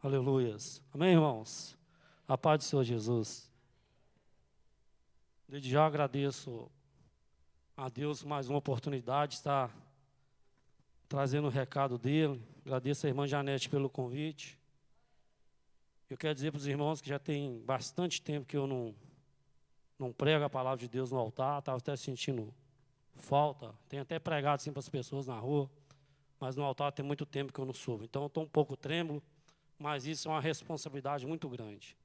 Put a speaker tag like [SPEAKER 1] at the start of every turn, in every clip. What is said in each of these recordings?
[SPEAKER 1] Aleluias. Amém, irmãos? A paz do Senhor Jesus. Desde já agradeço a Deus mais uma oportunidade de estar trazendo o recado dele. Agradeço a irmã Janete pelo convite. Eu quero dizer para os irmãos que já tem bastante tempo que eu não prego a palavra de Deus no altar. Estava até sentindo falta. Tenho até pregado assim para as pessoas na rua, mas no altar tem muito tempo que eu não subo. Então eu estou um pouco trêmulo, mas isso é uma responsabilidade muito grande.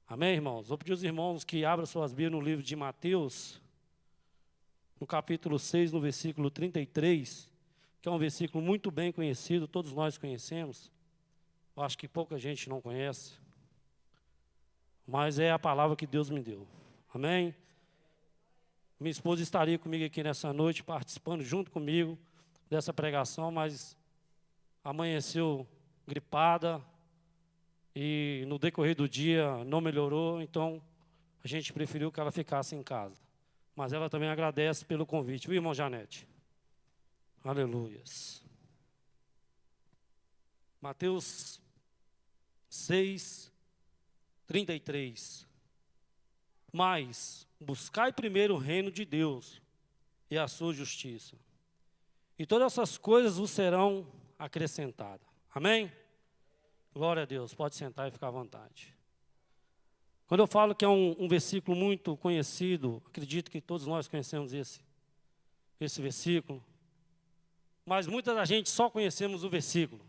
[SPEAKER 1] Amém, irmãos? Vou pedir aos irmãos que abram suas Bíblias no livro de Mateus, no capítulo 6, no versículo 33, que é um versículo muito bem conhecido, todos nós conhecemos. Eu acho que pouca gente não conhece, mas é a palavra que Deus me deu. Amém? Minha esposa estaria comigo aqui nessa noite, participando junto comigo dessa pregação, mas amanheceu gripada e no decorrer do dia não melhorou, então a gente preferiu que ela ficasse em casa. Mas ela também agradece pelo convite, viu, irmão Janete? Aleluias. Mateus 6, 33. Mas buscai primeiro o reino de Deus e a sua justiça, e todas essas coisas vos serão acrescentadas. Amém? Glória a Deus, pode sentar e ficar à vontade. Quando eu falo que é um versículo muito conhecido, acredito que todos nós conhecemos esse versículo, mas muita da gente só conhecemos o versículo.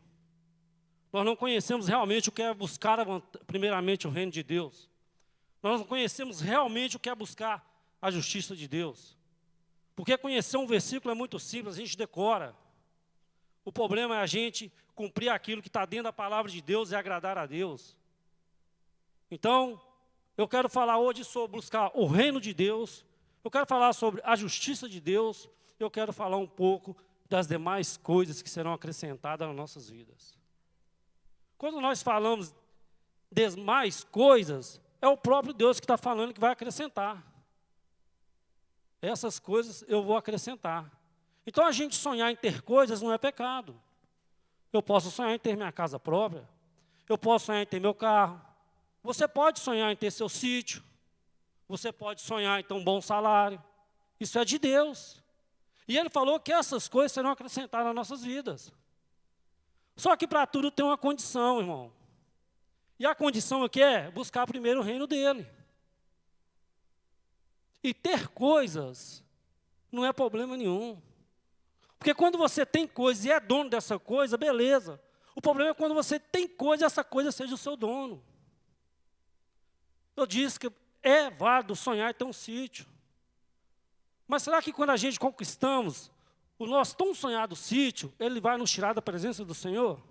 [SPEAKER 1] Nós não conhecemos realmente o que é buscar primeiramente o reino de Deus. Nós não conhecemos realmente o que é buscar a justiça de Deus. Porque conhecer um versículo é muito simples, a gente decora. O problema é a gente cumprir aquilo que está dentro da palavra de Deus e agradar a Deus. Então, eu quero falar hoje sobre buscar o reino de Deus, eu quero falar sobre a justiça de Deus, eu quero falar um pouco das demais coisas que serão acrescentadas nas nossas vidas. Quando nós falamos demais coisas, é o próprio Deus que está falando que vai acrescentar. Essas coisas eu vou acrescentar. Então, a gente sonhar em ter coisas não é pecado. Eu posso sonhar em ter minha casa própria, eu posso sonhar em ter meu carro, você pode sonhar em ter seu sítio, você pode sonhar em ter um bom salário. Isso é de Deus. E Ele falou que essas coisas serão acrescentadas nas nossas vidas. Só que para tudo tem uma condição, irmão. E a condição aqui é buscar primeiro o reino dEle. E ter coisas não é problema nenhum. Porque quando você tem coisa e é dono dessa coisa, beleza. O problema é quando você tem coisa e essa coisa seja o seu dono. Eu disse que é válido sonhar em ter um sítio. Mas será que quando a gente conquistamos o nosso tão sonhado sítio, ele vai nos tirar da presença do Senhor?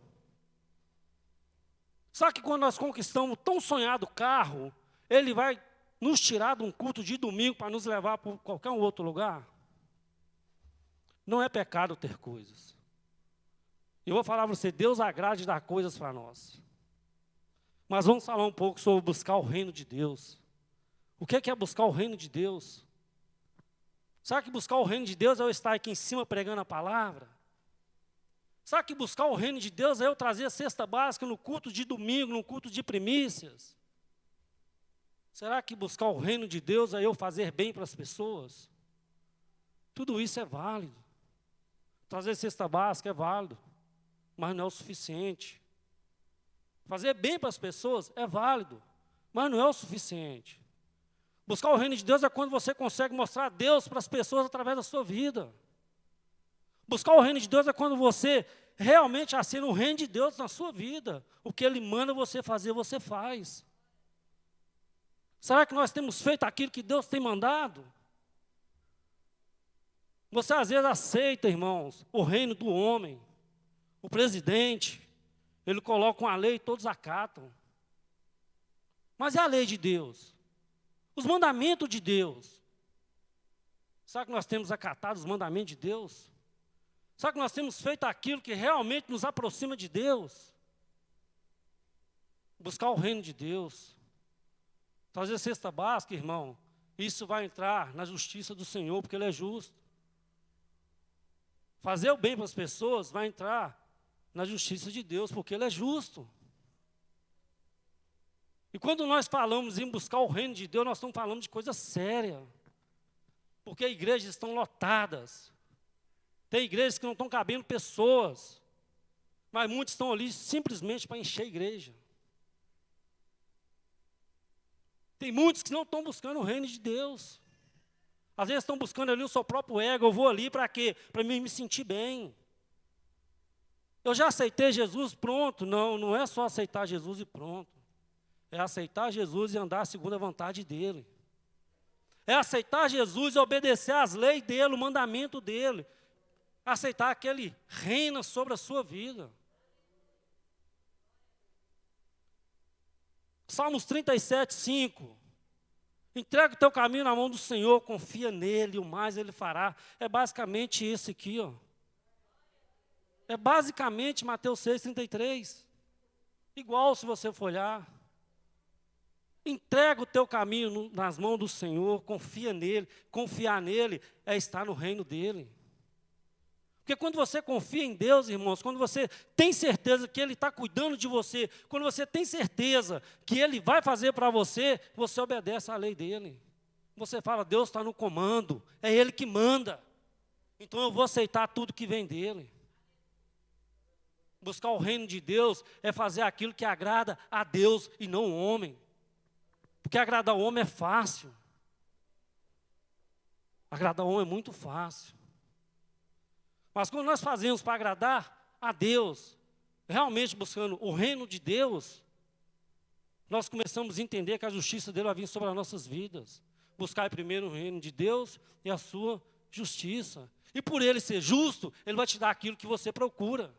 [SPEAKER 1] Será que quando nós conquistamos o tão sonhado carro, ele vai nos tirar de um culto de domingo para nos levar para qualquer outro lugar? Não é pecado ter coisas. Eu vou falar para você, Deus agrada de dar coisas para nós. Mas vamos falar um pouco sobre buscar o reino de Deus. O que é buscar o reino de Deus? Sabe que buscar o reino de Deus é eu estar aqui em cima pregando a palavra? Sabe que buscar o reino de Deus é eu trazer a cesta básica no culto de domingo, no culto de primícias? Será que buscar o reino de Deus é eu fazer bem para as pessoas? Tudo isso é válido. Trazer cesta básica é válido, mas não é o suficiente. Fazer bem para as pessoas é válido, mas não é o suficiente. Buscar o reino de Deus é quando você consegue mostrar Deus para as pessoas através da sua vida. Buscar o reino de Deus é quando você realmente assina o reino de Deus na sua vida. O que Ele manda você fazer, você faz. Será que nós temos feito aquilo que Deus tem mandado? Você às vezes aceita, irmãos, o reino do homem. O presidente, ele coloca uma lei e todos acatam. Mas é a lei de Deus. Os mandamentos de Deus. Será que nós temos acatado os mandamentos de Deus? Será que nós temos feito aquilo que realmente nos aproxima de Deus? Buscar o reino de Deus. Trazer cesta básica, irmão, isso vai entrar na justiça do Senhor, porque Ele é justo. Fazer o bem para as pessoas vai entrar na justiça de Deus, porque Ele é justo. E quando nós falamos em buscar o reino de Deus, nós estamos falando de coisa séria. Porque igrejas estão lotadas. Tem igrejas que não estão cabendo pessoas. Mas muitos estão ali simplesmente para encher a igreja. Tem muitos que não estão buscando o reino de Deus. Às vezes estão buscando ali o seu próprio ego. Eu vou ali para quê? Para me sentir bem. Eu já aceitei Jesus, pronto. Não, não é só aceitar Jesus e pronto. É aceitar Jesus e andar segundo a vontade dEle. É aceitar Jesus e obedecer às leis dEle, o mandamento dEle. Aceitar que Ele reina sobre a sua vida. Salmos 37, 5. Entrega o teu caminho na mão do Senhor, confia nele, o mais Ele fará. É basicamente esse aqui, ó. É basicamente Mateus 6, 33. Igual se você for olhar. Entrega o teu caminho nas mãos do Senhor, confia nele. Confiar nele é estar no reino dele. Porque quando você confia em Deus, irmãos, quando você tem certeza que Ele está cuidando de você, quando você tem certeza que Ele vai fazer para você, você obedece à lei dEle. Você fala, Deus está no comando, é Ele que manda. Então eu vou aceitar tudo que vem dEle. Buscar o reino de Deus é fazer aquilo que agrada a Deus e não o homem. Porque agradar o homem é fácil. Agradar o homem é muito fácil. Mas quando nós fazemos para agradar a Deus, realmente buscando o reino de Deus, nós começamos a entender que a justiça dele vai vir sobre as nossas vidas. Buscar primeiro o reino de Deus e a sua justiça. E por ele ser justo, ele vai te dar aquilo que você procura.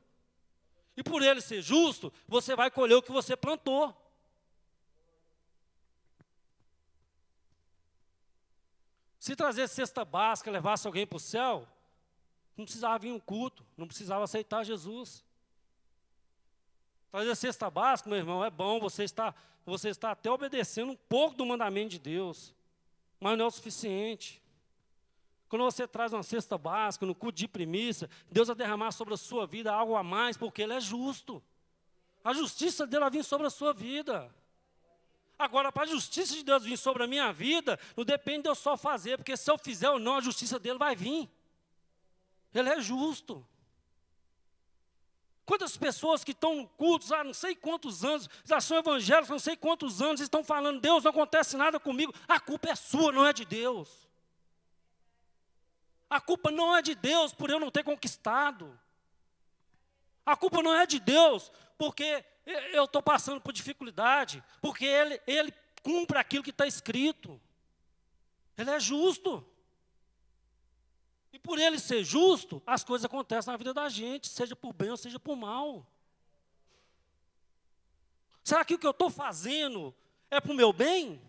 [SPEAKER 1] E por ele ser justo, você vai colher o que você plantou. Se trazer cesta básica, levasse alguém para o céu, não precisava vir um culto, não precisava aceitar Jesus. Trazer cesta básica, meu irmão, é bom, você está até obedecendo um pouco do mandamento de Deus, mas não é o suficiente. Quando você traz uma cesta básica, no culto de primícia, Deus vai derramar sobre a sua vida algo a mais, porque Ele é justo. A justiça dele vai vir sobre a sua vida. Agora, para a justiça de Deus vir sobre a minha vida, não depende de eu só fazer, porque se eu fizer ou não, a justiça dele vai vir. Ele é justo. Quantas pessoas que estão cultos há não sei quantos anos, já são evangélicos há não sei quantos anos, estão falando, Deus, não acontece nada comigo. A culpa é sua, não é de Deus. A culpa não é de Deus por eu não ter conquistado. A culpa não é de Deus porque eu estou passando por dificuldade, porque Ele cumpre aquilo que está escrito. Ele é justo. E por Ele ser justo, as coisas acontecem na vida da gente, seja por bem ou seja por mal. Será que o que eu estou fazendo é para o meu bem?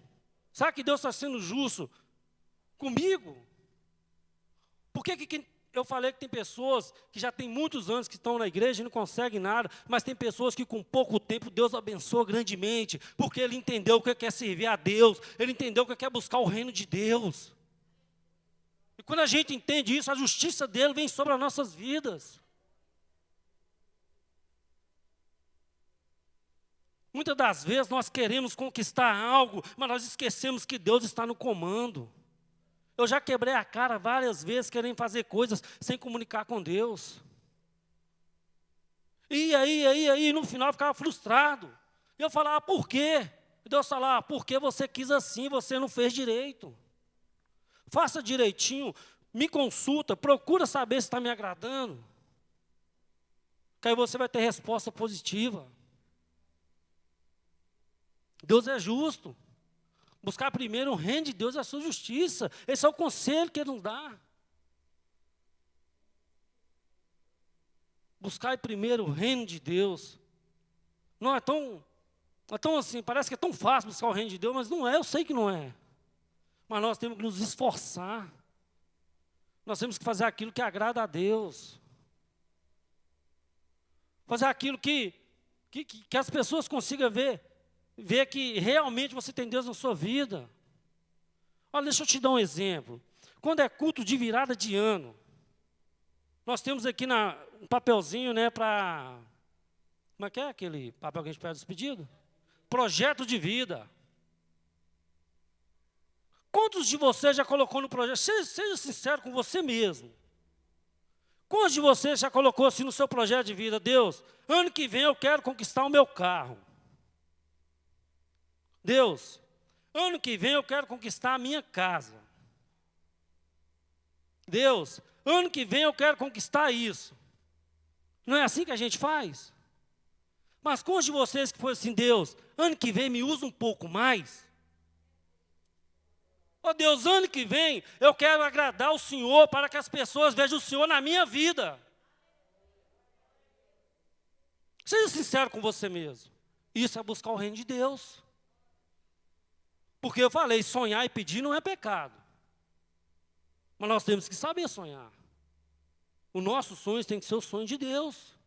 [SPEAKER 1] Será que Deus está sendo justo comigo? Por que eu falei que tem pessoas que já tem muitos anos que estão na igreja e não conseguem nada, mas tem pessoas que com pouco tempo Deus abençoa grandemente, porque ele entendeu o que é servir a Deus, ele entendeu o que é buscar o reino de Deus. E quando a gente entende isso, a justiça dele vem sobre as nossas vidas. Muitas das vezes nós queremos conquistar algo, mas nós esquecemos que Deus está no comando. Eu já quebrei a cara várias vezes querendo fazer coisas sem comunicar com Deus. E aí, no final eu ficava frustrado. E eu falava, por quê? E Deus falava, porque você quis assim, você não fez direito. Faça direitinho, me consulta, procura saber se está me agradando. Que aí você vai ter resposta positiva. Deus é justo. Buscar primeiro o reino de Deus e a sua justiça. Esse é o conselho que Ele nos dá. Buscar primeiro o reino de Deus. Não é tão assim, parece que é tão fácil buscar o reino de Deus, mas não é, eu sei que não é. Mas nós temos que nos esforçar. Nós temos que fazer aquilo que agrada a Deus. Fazer aquilo que as pessoas consigam ver que realmente você tem Deus na sua vida. Olha, deixa eu te dar um exemplo. Quando é culto de virada de ano, nós temos aqui um papelzinho, né, para... Como é que é aquele papel que a gente pede despedido? projeto de vida. Quantos de vocês já colocou no projeto? Seja sincero com você mesmo. Quantos de vocês já colocou assim no seu projeto de vida? Deus, ano que vem eu quero conquistar o meu carro. Deus, ano que vem eu quero conquistar a minha casa. Deus, ano que vem eu quero conquistar isso. Não é assim que a gente faz? Mas quantos de vocês que foi assim, Deus, ano que vem me usa um pouco mais? Ó Deus, ano que vem eu quero agradar o Senhor para que as pessoas vejam o Senhor na minha vida. Seja sincero com você mesmo. Isso é buscar o reino de Deus. Porque eu falei, sonhar e pedir não é pecado. Mas nós temos que saber sonhar. Os nossos sonhos têm que ser os sonhos de Deus.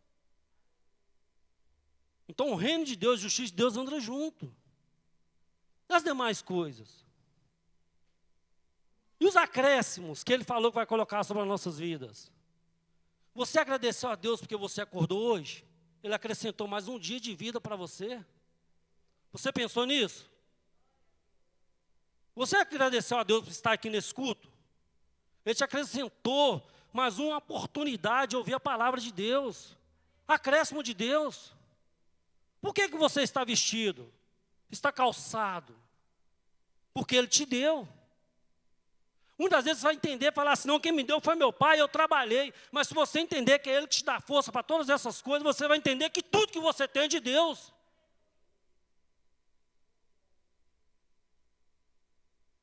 [SPEAKER 1] Então o reino de Deus, a justiça de Deus anda junto. As demais coisas. E os acréscimos que Ele falou que vai colocar sobre as nossas vidas? Você agradeceu a Deus porque você acordou hoje? Ele acrescentou mais um dia de vida para você? Você pensou nisso? Você agradeceu a Deus por estar aqui nesse culto? Ele te acrescentou mais uma oportunidade de ouvir a palavra de Deus. Acréscimo de Deus. Por que você está vestido? Está calçado? Porque Ele te deu. Muitas vezes você vai entender e falar assim, não, quem me deu foi meu pai, eu trabalhei. Mas se você entender que é Ele que te dá força para todas essas coisas, você vai entender que tudo que você tem é de Deus.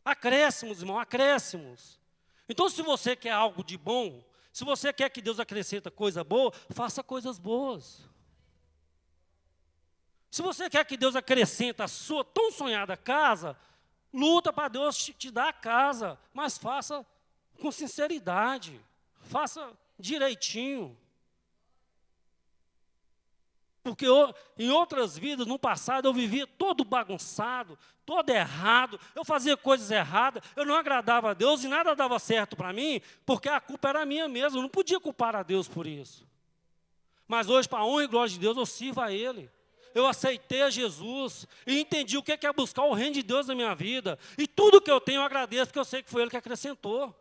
[SPEAKER 1] Acréscimos, irmão, acréscimos. Então, se você quer algo de bom, se você quer que Deus acrescenta coisa boa, faça coisas boas. Se você quer que Deus acrescente a sua tão sonhada casa, luta para Deus te dar a casa, mas faça com sinceridade, faça direitinho. Porque em outras vidas, no passado, eu vivia todo bagunçado, todo errado, eu fazia coisas erradas, eu não agradava a Deus e nada dava certo para mim, porque a culpa era minha mesmo, eu não podia culpar a Deus por isso. Mas hoje, para a honra e glória de Deus, eu sirvo a Ele. Eu aceitei a Jesus e entendi o que é buscar o reino de Deus na minha vida. E tudo que eu tenho eu agradeço, porque eu sei que foi Ele que acrescentou.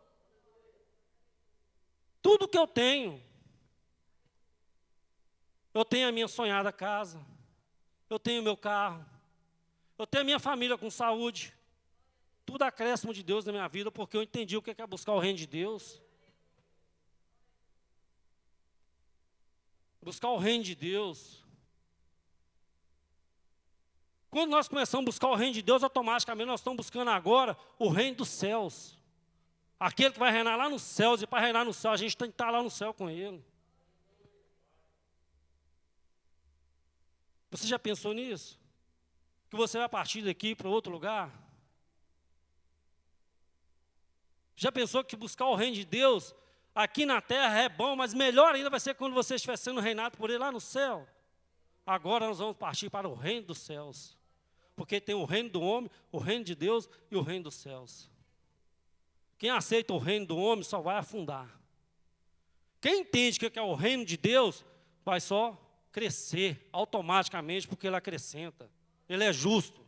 [SPEAKER 1] Tudo que eu tenho. Eu tenho a minha sonhada casa. Eu tenho o meu carro. Eu tenho a minha família com saúde. Tudo acréscimo de Deus na minha vida, porque eu entendi o que é buscar o reino de Deus. Buscar o reino de Deus. Quando nós começamos a buscar o reino de Deus, automaticamente nós estamos buscando agora o reino dos céus. Aquele que vai reinar lá nos céus, e para reinar no céu, a gente tem que estar lá no céu com Ele. Você já pensou nisso? Que você vai partir daqui para outro lugar? Já pensou que buscar o reino de Deus aqui na terra é bom, mas melhor ainda vai ser quando você estiver sendo reinado por Ele lá no céu? Agora nós vamos partir para o reino dos céus. Porque tem o reino do homem, o reino de Deus e o reino dos céus. Quem aceita o reino do homem só vai afundar. Quem entende que é o reino de Deus, vai só crescer automaticamente, porque Ele acrescenta. Ele é justo.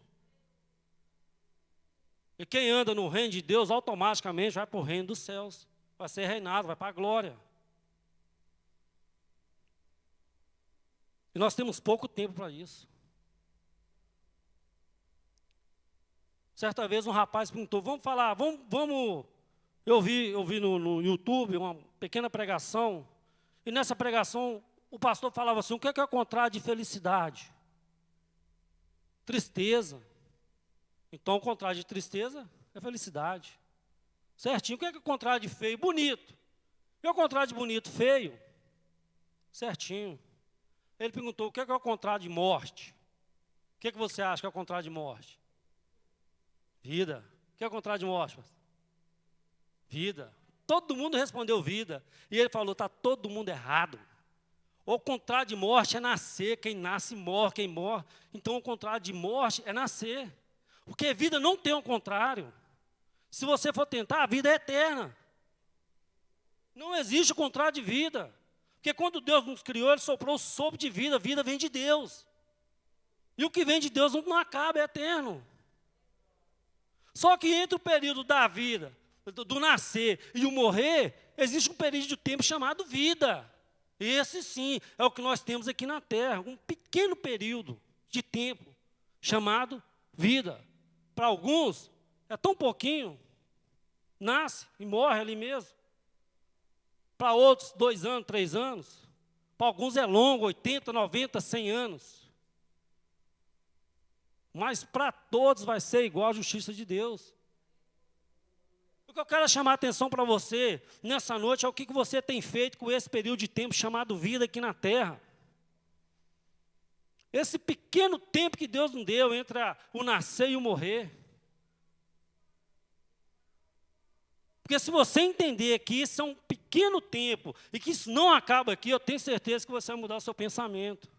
[SPEAKER 1] E quem anda no reino de Deus, automaticamente vai para o reino dos céus. Vai ser reinado, vai para a glória. E nós temos pouco tempo para isso. Certa vez um rapaz perguntou, vamos falar, vamos. Eu vi no YouTube uma pequena pregação, e nessa pregação o pastor falava assim, o que é o contrário de felicidade? Tristeza. Então o contrário de tristeza é felicidade. Certinho. O que é o contrário de feio? Bonito. E o contrário de bonito? Feio. Certinho. Ele perguntou, o que é o contrário de morte? O que você acha que é o contrário de morte? Vida. O que é o contrário de morte? Vida. Todo mundo respondeu vida. E ele falou, está todo mundo errado. O contrário de morte é nascer. Quem nasce morre, quem morre. Então o contrário de morte é nascer. Porque vida não tem o contrário. Se você for tentar, a vida é eterna. Não existe o contrário de vida. Porque quando Deus nos criou, Ele soprou o sopro de vida. Vida vem de Deus. E o que vem de Deus não acaba, é eterno. Só que entre o período da vida, do nascer e o morrer, existe um período de tempo chamado vida. Esse sim é o que nós temos aqui na Terra, um pequeno período de tempo chamado vida. Para alguns, é tão pouquinho, nasce e morre ali mesmo. Para outros, 2 anos, 3 anos. Para alguns é longo, 80, 90, 100 anos. Mas para todos vai ser igual a justiça de Deus. O que eu quero chamar a atenção para você nessa noite é o que você tem feito com esse período de tempo chamado vida aqui na Terra. Esse pequeno tempo que Deus nos deu entre o nascer e o morrer. Porque se você entender que isso é um pequeno tempo e que isso não acaba aqui, eu tenho certeza que você vai mudar o seu pensamento.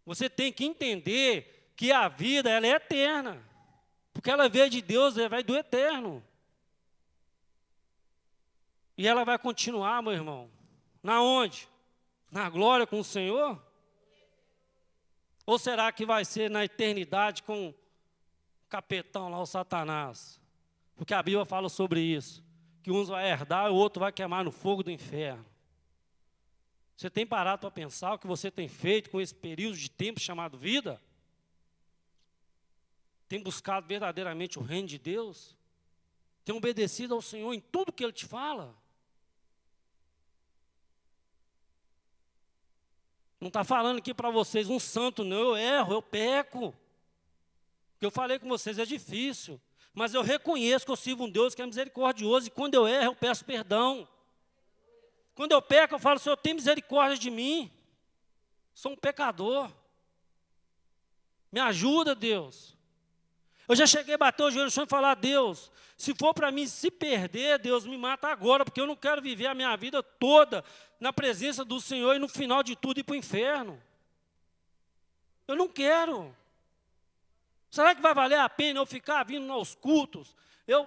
[SPEAKER 1] Você tem que entender que a vida ela é eterna. Porque ela veio de Deus, ela vai do eterno. E ela vai continuar, meu irmão. Na onde? Na glória com o Senhor? Ou será que vai ser na eternidade com o capetão lá, o Satanás? Porque a Bíblia fala sobre isso. Que uns vai herdar e o outro vai queimar no fogo do inferno. Você tem parado para pensar o que você tem feito com esse período de tempo chamado vida? Tem buscado verdadeiramente o reino de Deus? Tem obedecido ao Senhor em tudo que Ele te fala? Não está falando aqui para vocês um santo, não. Eu erro, eu peco. O que eu falei com vocês é difícil. Mas eu reconheço que eu sirvo um Deus que é misericordioso. E quando eu erro, eu peço perdão. Quando eu peco, eu falo, Senhor, tem misericórdia de mim. Sou um pecador. Me ajuda, Deus. Eu já cheguei a bater o joelho no chão e falar, Deus, se for para mim se perder, Deus, me mata agora, porque eu não quero viver a minha vida toda na presença do Senhor e no final de tudo ir para o inferno. Eu não quero. Será que vai valer a pena eu ficar vindo aos cultos, eu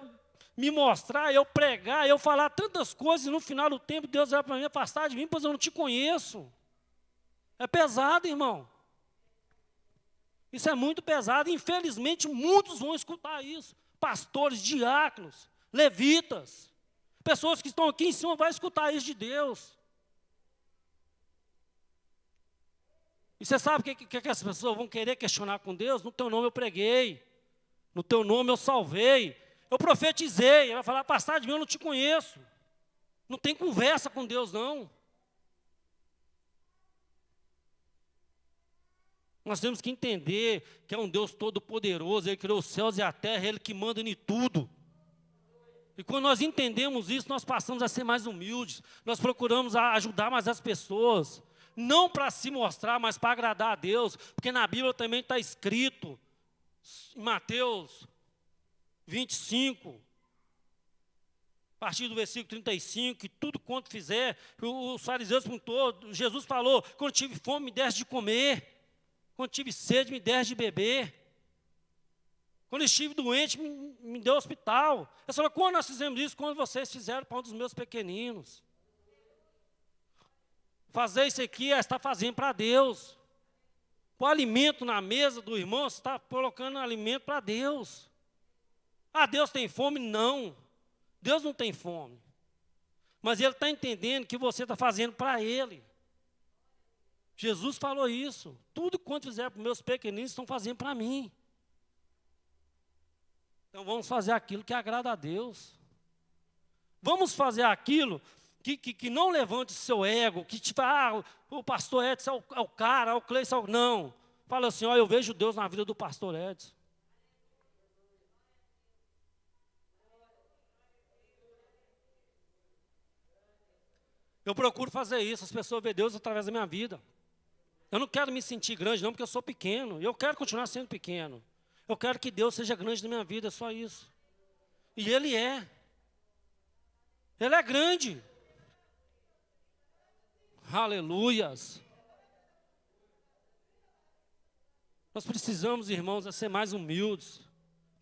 [SPEAKER 1] me mostrar, eu pregar, eu falar tantas coisas e no final do tempo Deus vai para mim afastar de mim, pois eu não te conheço? É pesado, irmão. Isso é muito pesado. Infelizmente, muitos vão escutar isso. Pastores, diáconos, levitas, pessoas que estão aqui em cima vão escutar isso de Deus. E você sabe o que as pessoas vão querer questionar com Deus? No teu nome eu preguei, no teu nome eu salvei, eu profetizei. Ele vai falar, passar de mim eu não te conheço. Não tem conversa com Deus, não. Nós temos que entender que é um Deus todo-poderoso, Ele criou os céus e a terra, Ele que manda em tudo. E quando nós entendemos isso, nós passamos a ser mais humildes, nós procuramos ajudar mais as pessoas, não para se mostrar, mas para agradar a Deus, porque na Bíblia também está escrito, em Mateus 25, a partir do versículo 35, que tudo quanto fizer, os fariseus perguntou, Jesus falou, quando tive fome, me deste de comer. Quando tive sede, me deste de beber. Quando estive doente, me deu hospital. Eu falei, quando nós fizemos isso? Quando vocês fizeram para um dos meus pequeninos. Fazer isso aqui é estar fazendo para Deus. O alimento na mesa do irmão, você está colocando alimento para Deus. Ah, Deus tem fome? Não. Deus não tem fome. Mas Ele está entendendo que você está fazendo para Ele. Jesus falou isso. Tudo quanto fizer para os meus pequeninos, estão fazendo para mim. Então vamos fazer aquilo que agrada a Deus. Vamos fazer aquilo que não levante o seu ego, que tipo, o pastor Edson é o cara, o Cleison, não. Fala assim, eu vejo Deus na vida do pastor Edson. Eu procuro fazer isso, as pessoas veem Deus através da minha vida. Eu não quero me sentir grande, não, porque eu sou pequeno. Eu quero continuar sendo pequeno. Eu quero que Deus seja grande na minha vida, é só isso. E Ele é. Ele é grande. Aleluias. Nós precisamos, irmãos, ser mais humildes.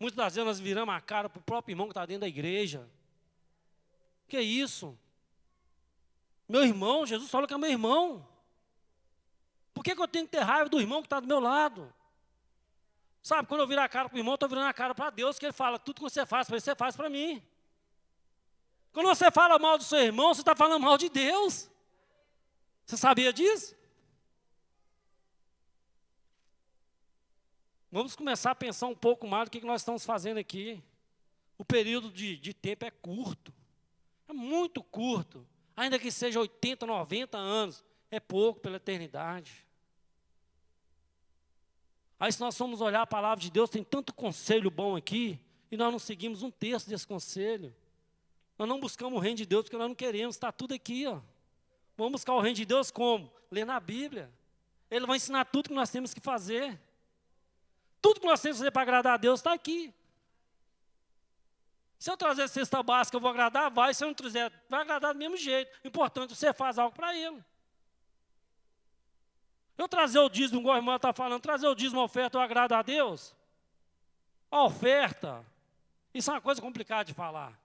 [SPEAKER 1] Muitas das vezes nós viramos a cara para o próprio irmão que está dentro da igreja. Que é isso? Meu irmão, Jesus falou que é meu irmão. Por que eu tenho que ter raiva do irmão que está do meu lado? Sabe, quando eu virar a cara para o irmão, eu estou virando a cara para Deus, que ele fala, tudo que você faz para ele, você faz para mim. Quando você fala mal do seu irmão, você está falando mal de Deus. Você sabia disso? Vamos começar a pensar um pouco mais do que nós estamos fazendo aqui. O período de tempo é curto. É muito curto. Ainda que seja 80, 90 anos, é pouco pela eternidade. Aí se nós formos olhar a palavra de Deus, tem tanto conselho bom aqui, e nós não seguimos um terço desse conselho. Nós não buscamos o reino de Deus porque nós não queremos, está tudo aqui, ó. Vamos buscar o reino de Deus como? Lendo a Bíblia. Ele vai ensinar tudo que nós temos que fazer. Tudo que nós temos que fazer para agradar a Deus está aqui. Se eu trazer cesta básica, eu vou agradar? Vai. Se eu não trazer, vai agradar do mesmo jeito. O importante é que você faz algo para Ele. Eu trazer o dízimo, igual a irmã está falando, trazer o dízimo, a oferta, eu agrado a Deus? A oferta, isso é uma coisa complicada de falar.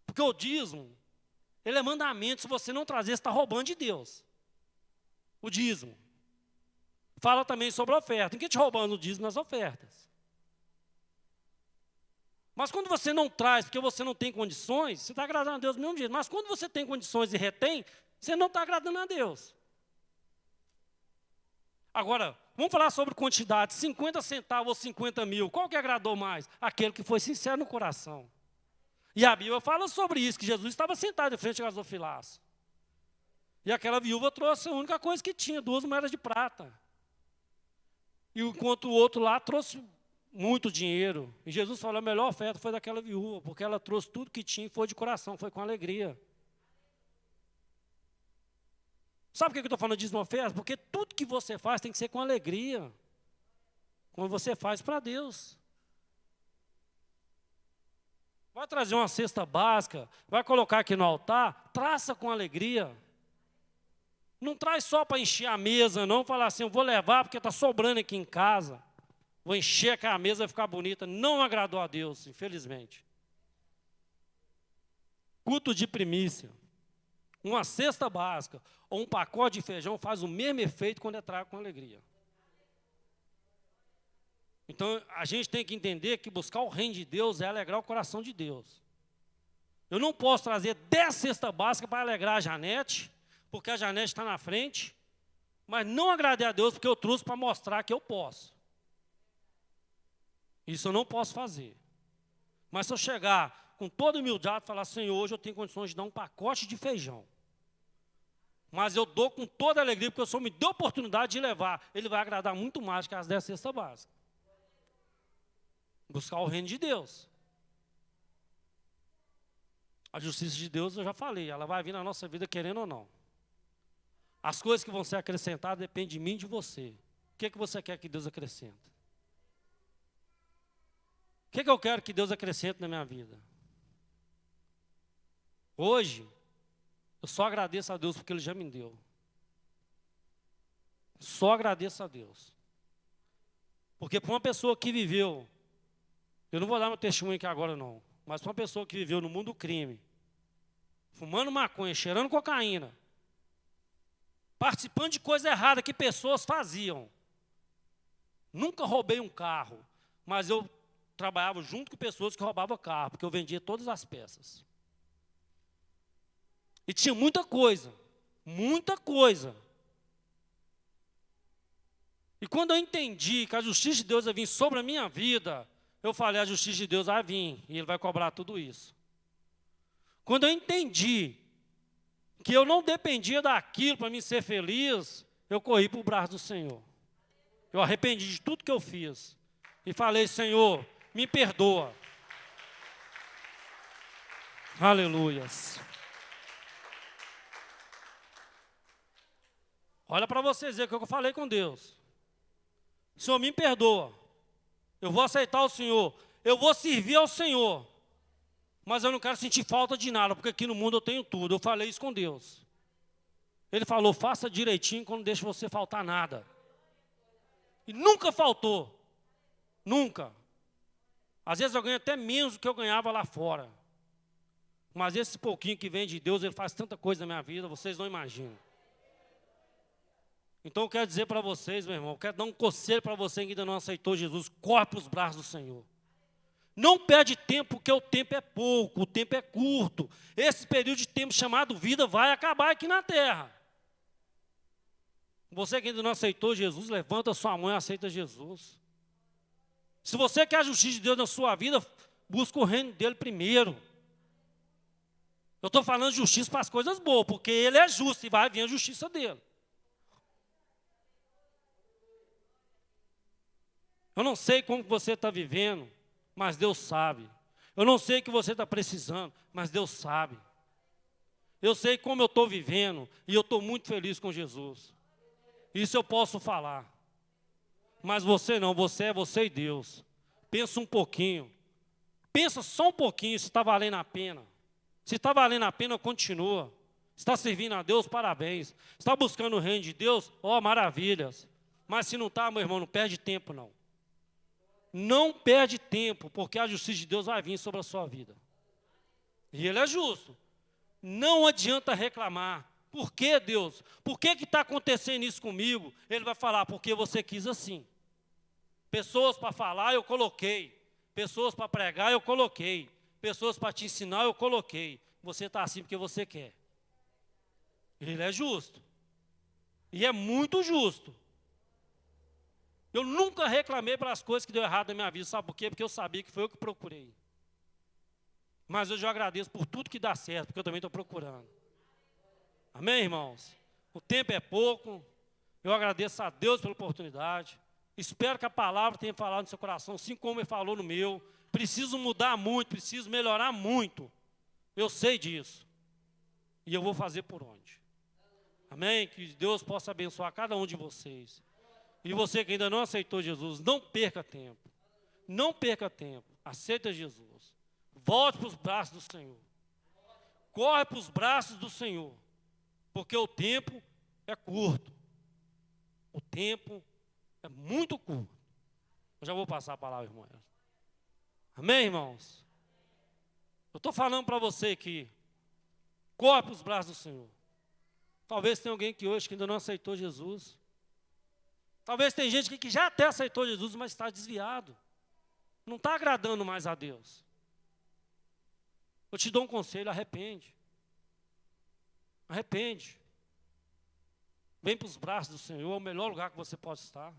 [SPEAKER 1] Porque o dízimo, ele é mandamento, se você não trazer, você está roubando de Deus. O dízimo. Fala também sobre a oferta. Ninguém te roubando o dízimo nas ofertas. Mas quando você não traz, porque você não tem condições, você está agradando a Deus do mesmo jeito. Mas quando você tem condições e retém, você não está agradando a Deus. Agora, vamos falar sobre quantidade. 50 centavos ou 50 mil. Qual que agradou mais? Aquele que foi sincero no coração. E a Bíblia fala sobre isso, que Jesus estava sentado em frente ao gasofilaço. E aquela viúva trouxe a única coisa que tinha, 2 moedas de prata. E enquanto o outro lá trouxe muito dinheiro. E Jesus falou, a melhor oferta foi daquela viúva, porque ela trouxe tudo que tinha e foi de coração, foi com alegria. Sabe por que eu estou falando de dízimo oferta? Porque tudo que você faz tem que ser com alegria. Quando você faz para Deus. Vai trazer uma cesta básica, vai colocar aqui no altar, traça com alegria. Não traz só para encher a mesa, não, falar assim, eu vou levar porque está sobrando aqui em casa. Vou encher aquela mesa, vai ficar bonita. Não agradou a Deus, infelizmente. Culto de primícia. Uma cesta básica ou um pacote de feijão faz o mesmo efeito quando é trago com alegria. Então, a gente tem que entender que buscar o reino de Deus é alegrar o coração de Deus. Eu não posso trazer 10 cestas básicas para alegrar a Janete, porque a Janete está na frente, mas não agradei a Deus porque eu trouxe para mostrar que eu posso. Isso eu não posso fazer. Mas se eu chegar com toda humildade e falar, Senhor, hoje eu tenho condições de dar um pacote de feijão. Mas eu dou com toda alegria, porque o Senhor me deu a oportunidade de levar. Ele vai agradar muito mais que as 10 cestas básicas. Buscar o reino de Deus. A justiça de Deus, eu já falei, ela vai vir na nossa vida querendo ou não. As coisas que vão ser acrescentadas dependem de mim e de você. O que você quer que Deus acrescente? O que eu quero que Deus acrescente na minha vida? Hoje, eu só agradeço a Deus porque Ele já me deu. Só agradeço a Deus. Porque para uma pessoa que viveu, eu não vou dar meu testemunho aqui agora não, mas para uma pessoa que viveu no mundo do crime, fumando maconha, cheirando cocaína, participando de coisa errada que pessoas faziam. Nunca roubei um carro, mas eu trabalhava junto com pessoas que roubavam carro, porque eu vendia todas as peças. E tinha muita coisa, muita coisa. E quando eu entendi que a justiça de Deus ia vir sobre a minha vida, eu falei, a justiça de Deus vai vir, e Ele vai cobrar tudo isso. Quando eu entendi que eu não dependia daquilo para me ser feliz, eu corri para o braço do Senhor. Eu arrependi de tudo que eu fiz. E falei, Senhor, me perdoa. Aleluias. Olha para vocês ver o que eu falei com Deus. Senhor, me perdoa. Eu vou aceitar o Senhor. Eu vou servir ao Senhor. Mas eu não quero sentir falta de nada, porque aqui no mundo eu tenho tudo. Eu falei isso com Deus. Ele falou, faça direitinho, que eu não deixo você faltar nada. E nunca faltou. Nunca. Às vezes eu ganho até menos do que eu ganhava lá fora. Mas esse pouquinho que vem de Deus, Ele faz tanta coisa na minha vida, vocês não imaginam. Então eu quero dizer para vocês, meu irmão, eu quero dar um conselho para você que ainda não aceitou Jesus, corre para os braços do Senhor. Não perde tempo, porque o tempo é pouco, o tempo é curto. Esse período de tempo chamado vida vai acabar aqui na terra. Você que ainda não aceitou Jesus, levanta sua mão e aceita Jesus. Se você quer a justiça de Deus na sua vida, busca o reino dele primeiro. Eu estou falando de justiça para as coisas boas, porque ele é justo e vai vir a justiça dele. Eu não sei como você está vivendo, mas Deus sabe. Eu não sei o que você está precisando, mas Deus sabe. Eu sei como eu estou vivendo e eu estou muito feliz com Jesus. Isso eu posso falar. Mas você não, você é você e Deus. Pensa um pouquinho. Pensa só um pouquinho se está valendo a pena. Se está valendo a pena, continua. Se está servindo a Deus, parabéns. Se está buscando o reino de Deus, ó, maravilhas. Mas se não está, meu irmão, não perde tempo não. Não perde tempo, porque a justiça de Deus vai vir sobre a sua vida. E Ele é justo. Não adianta reclamar. Por que, Deus? Por que está acontecendo isso comigo? Ele vai falar, porque você quis assim. Pessoas para falar, eu coloquei. Pessoas para pregar, eu coloquei. Pessoas para te ensinar, eu coloquei. Você está assim porque você quer. Ele é justo. E é muito justo. Eu nunca reclamei pelas coisas que deu errado na minha vida. Sabe por quê? Porque eu sabia que foi eu que procurei. Mas hoje eu agradeço por tudo que dá certo, porque eu também estou procurando. Amém, irmãos? O tempo é pouco. Eu agradeço a Deus pela oportunidade. Espero que a palavra tenha falado no seu coração, assim como ele falou no meu. Preciso mudar muito, preciso melhorar muito. Eu sei disso. E eu vou fazer por onde. Amém? Que Deus possa abençoar cada um de vocês. E você que ainda não aceitou Jesus, não perca tempo. Não perca tempo. Aceita Jesus. Volte para os braços do Senhor. Corre para os braços do Senhor. Porque o tempo é curto. O tempo é muito curto. Eu já vou passar a palavra, irmão. Amém, irmãos? Eu estou falando para você que corre para os braços do Senhor. Talvez tenha alguém que hoje que ainda não aceitou Jesus. Talvez tenha gente que já até aceitou Jesus, mas está desviado. Não está agradando mais a Deus. Eu te dou um conselho, arrepende. Arrepende. Vem para os braços do Senhor, é o melhor lugar que você pode estar.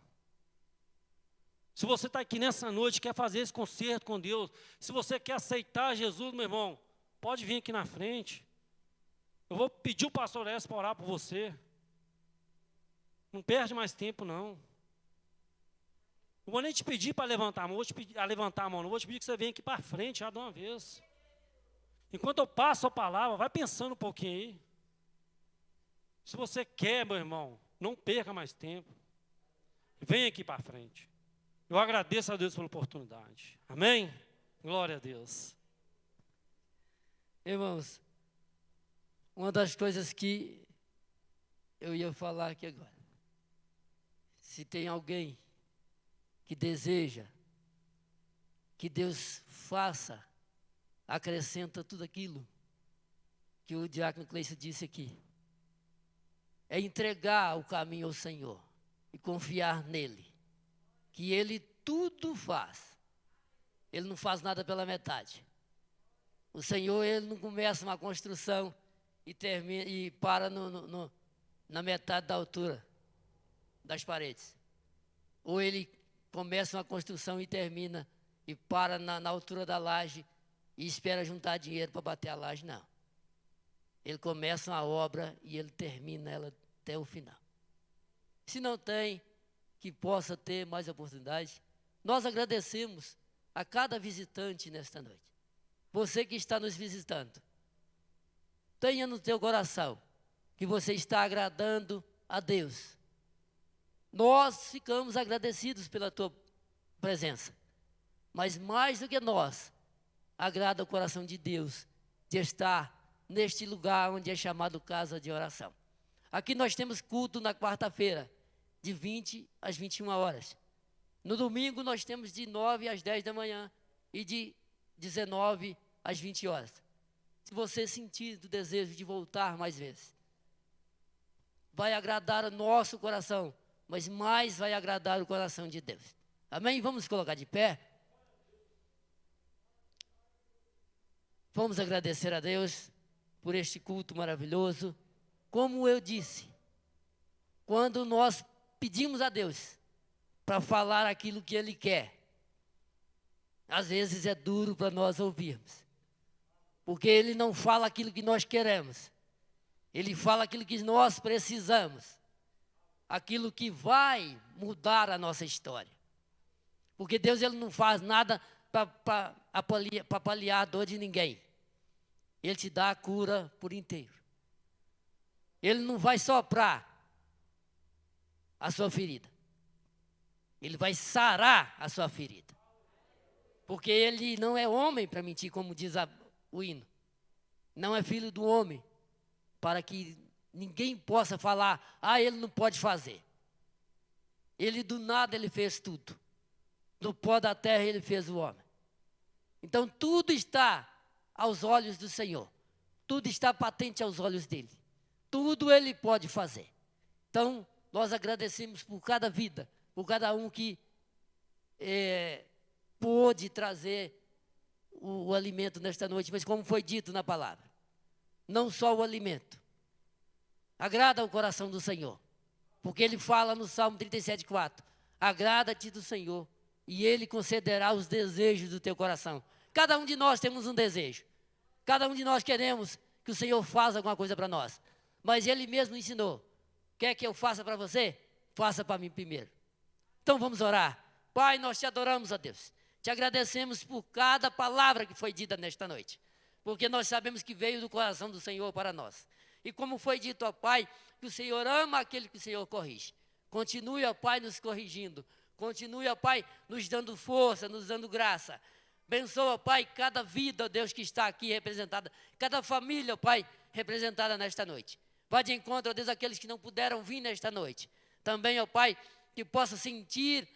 [SPEAKER 1] Se você está aqui nessa noite, quer fazer esse concerto com Deus, se você quer aceitar Jesus, meu irmão, pode vir aqui na frente. Eu vou pedir o pastor Lécio para orar por você. Não perde mais tempo, não. Não vou nem te pedir para levantar a mão, vou te pedir a levantar a mão, não vou te pedir que você venha aqui para frente já de uma vez. Enquanto eu passo a palavra, vai pensando um pouquinho aí. Se você quer, meu irmão, não perca mais tempo. Venha aqui para frente. Eu agradeço a Deus pela oportunidade. Amém? Glória a Deus.
[SPEAKER 2] Irmãos, uma das coisas que eu ia falar aqui agora. Se tem alguém que deseja que Deus faça, acrescenta tudo aquilo que o diácono Cleiton disse aqui. É entregar o caminho ao Senhor e confiar nele. Que Ele tudo faz. Ele não faz nada pela metade. O Senhor, Ele não começa uma construção e termina e para na metade da altura das paredes. Ou Ele começa uma construção e termina e para na altura da laje e espera juntar dinheiro para bater a laje, não. Ele começa uma obra e Ele termina ela até o final. Se não tem, que possa ter mais oportunidades. Nós agradecemos a cada visitante nesta noite. Você que está nos visitando, tenha no teu coração que você está agradando a Deus. Nós ficamos agradecidos pela tua presença, mas mais do que nós, agrada o coração de Deus de estar neste lugar onde é chamado casa de oração. Aqui nós temos culto na quarta-feira, de 20 às 21 horas. No domingo nós temos de 9 às 10 da manhã e de 19 às 20 horas. Se você sentir o desejo de voltar mais vezes, vai agradar o nosso coração, mas mais vai agradar o coração de Deus. Amém? Vamos colocar de pé. Vamos agradecer a Deus por este culto maravilhoso. Como eu disse, quando nós pedimos a Deus para falar aquilo que Ele quer, às vezes é duro para nós ouvirmos, porque Ele não fala aquilo que nós queremos, Ele fala aquilo que nós precisamos, aquilo que vai mudar a nossa história. Porque Deus, Ele não faz nada para paliar a dor de ninguém. Ele te dá a cura por inteiro. Ele não vai soprar a sua ferida. Ele vai sarar a sua ferida. Porque Ele não é homem para mentir, como diz o hino. Não é filho do homem, para que ninguém possa falar, Ele não pode fazer. Ele do nada, Ele fez tudo. Do pó da terra, Ele fez o homem. Então, tudo está aos olhos do Senhor. Tudo está patente aos olhos dEle. Tudo Ele pode fazer. Então, nós agradecemos por cada vida, por cada um que pôde trazer o alimento nesta noite, mas como foi dito na palavra, não só o alimento. Agrada o coração do Senhor, porque Ele fala no Salmo 37:4, agrada-te do Senhor, e Ele concederá os desejos do teu coração. Cada um de nós temos um desejo. Cada um de nós queremos que o Senhor faça alguma coisa para nós. Mas Ele mesmo ensinou. Quer que eu faça para você? Faça para mim primeiro. Então vamos orar. Pai, nós te adoramos, ó Deus. Te agradecemos por cada palavra que foi dita nesta noite. Porque nós sabemos que veio do coração do Senhor para nós. E como foi dito, ó Pai, que o Senhor ama aquele que o Senhor corrige. Continue, ó Pai, nos corrigindo. Continue, ó Pai, nos dando força, nos dando graça. Abençoa, Pai, cada vida, ó Deus, que está aqui representada. Cada família, ó Pai, representada nesta noite. Vá de encontro, ó Deus, àqueles que não puderam vir nesta noite. Também, ó Pai, que possa sentir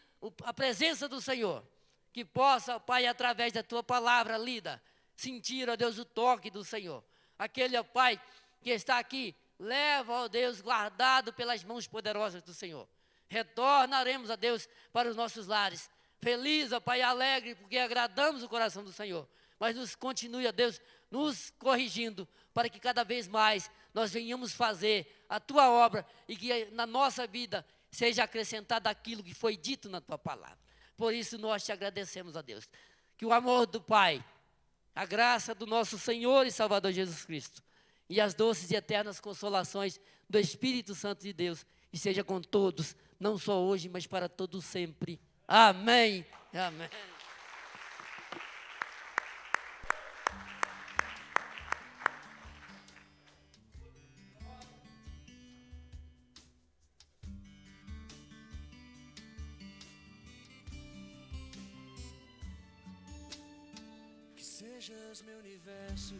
[SPEAKER 2] a presença do Senhor. Que possa, ó Pai, através da Tua palavra lida, sentir, ó Deus, o toque do Senhor. Aquele, ó Pai, que está aqui, leva, ó Deus, guardado pelas mãos poderosas do Senhor. Retornaremos, ó Deus, para os nossos lares. Feliz, ó Pai, alegre, porque agradamos o coração do Senhor. Mas nos continue, ó Deus, nos corrigindo, para que cada vez mais nós venhamos fazer a Tua obra e que na nossa vida seja acrescentado aquilo que foi dito na Tua palavra. Por isso nós te agradecemos, ó Deus. Que o amor do Pai, a graça do nosso Senhor e Salvador Jesus Cristo e as doces e eternas consolações do Espírito Santo de Deus esteja com todos, não só hoje, mas para todos sempre. Amém. Amém.
[SPEAKER 3] Que sejas meu universo.